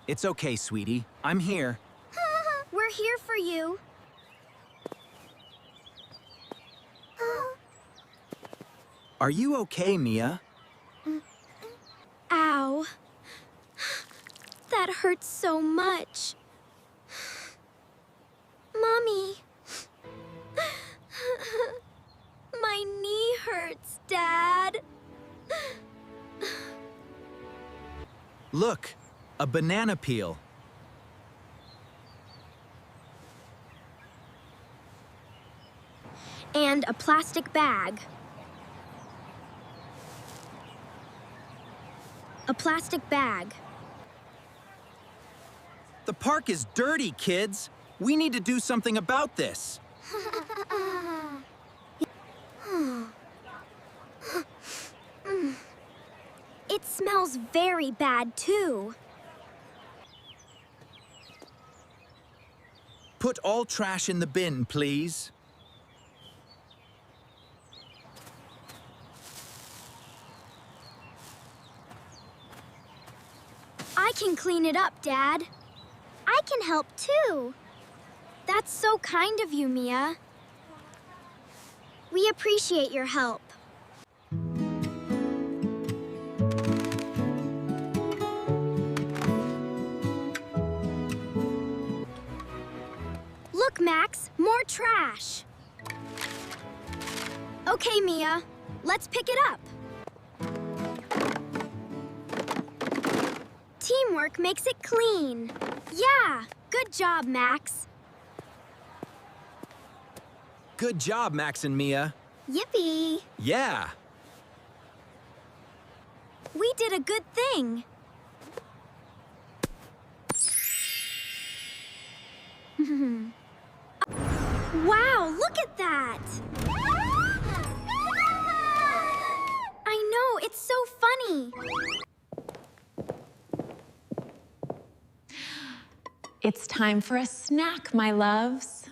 It's okay, sweetie. I'm here. We're here for you. Are you okay, Mia? Ow. That hurts so much. Mommy. My knee hurts, Dad. Look, a banana peel. And a plastic bag. A plastic bag. The park is dirty, kids. We need to do something about this. It smells very bad, too. Put all trash in the bin, please. I can clean it up, Dad. I can help, too. That's so kind of you, Mia. We appreciate your help. Look, Max, more trash. Okay, Mia, let's pick it up. Teamwork makes it clean. Yeah, good job, Max. Good job, Max and Mia. Yippee! Yeah. We did a good thing. Wow, look at that! I know, it's so funny. It's time for a snack, my loves.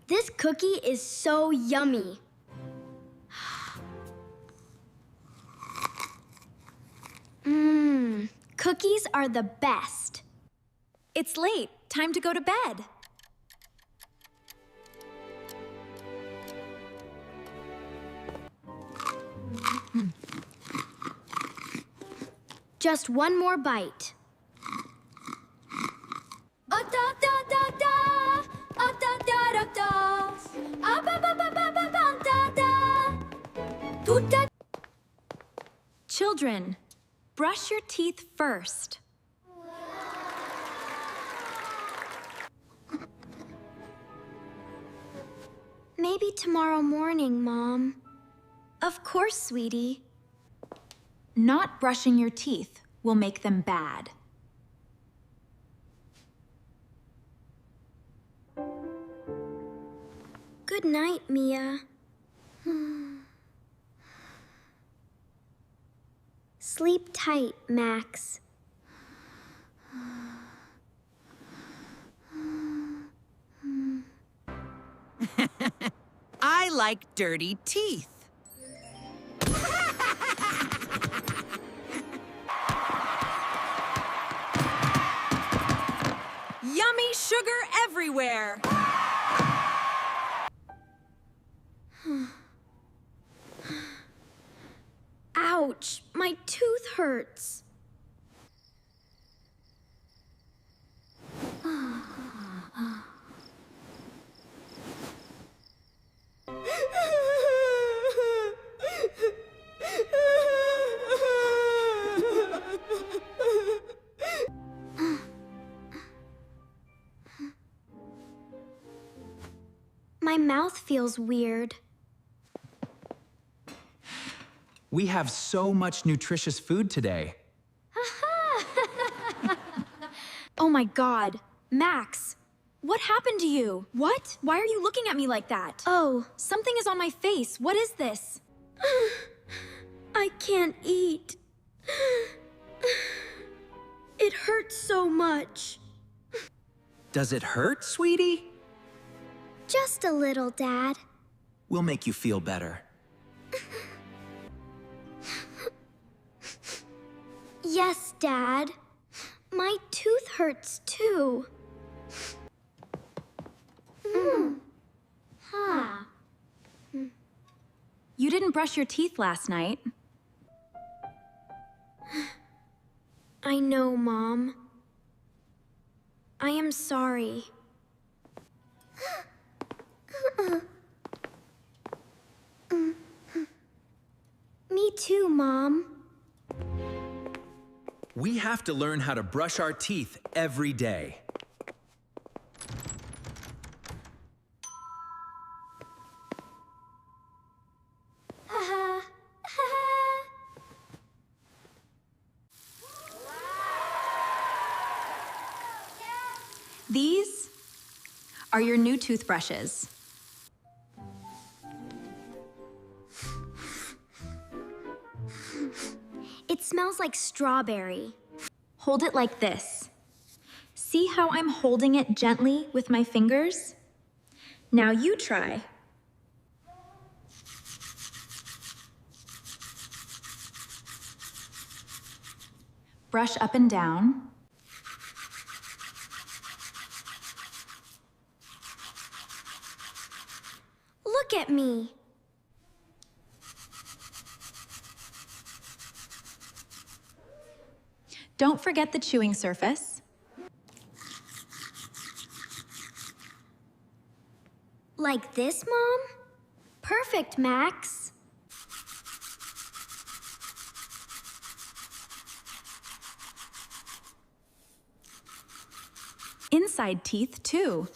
This cookie is so yummy. Cookies are the best. It's late. Time to go to bed. Just one more bite. Children, brush your teeth first. Maybe tomorrow morning, Mom. Of course, sweetie. Not brushing your teeth will make them bad. Good night, Mia. Sleep tight, Max. I like dirty teeth. Yummy sugar everywhere. Ouch, my tooth hurts. My mouth feels weird. We have so much nutritious food today. Oh my God. Max, what happened to you? What? Why are you looking at me like that? Oh, Something is on my face. What is this? I can't eat. It hurts so much. Does it hurt, sweetie? Just a little, Dad. We'll make you feel better. Yes, Dad. My tooth hurts too. You didn't brush your teeth last night. I know, Mom. I am sorry. Me too, Mom. We have to learn how to brush our teeth every day. These are your new toothbrushes. It smells like strawberry. Hold it like this. See how I'm holding it gently with my fingers? Now you try. Brush up and down. Look at me. Don't forget the chewing surface. Like this, Mom? Perfect, Max. Inside teeth, too.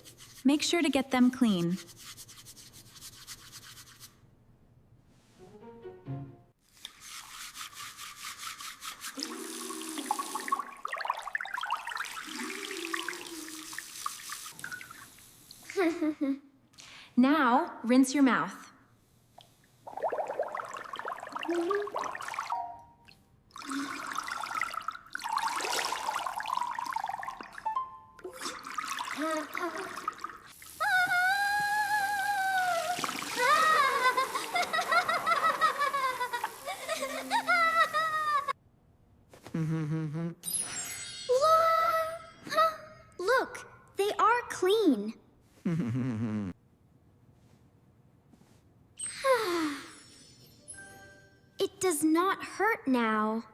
Make sure to get them clean. Now, rinse your mouth. Look, they are clean. It does not hurt now.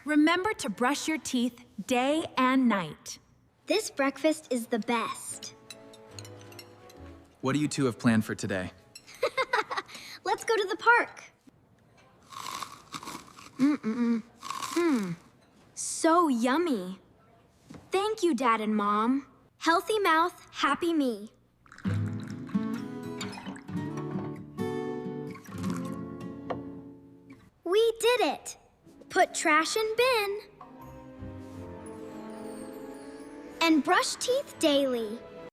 Remember to brush your teeth day and night. This breakfast is the best. What do you two have planned for today? Let's go to the park. So yummy. Thank you, Dad and Mom. Healthy mouth, happy me. We did it. Put trash in bin. And brush teeth daily.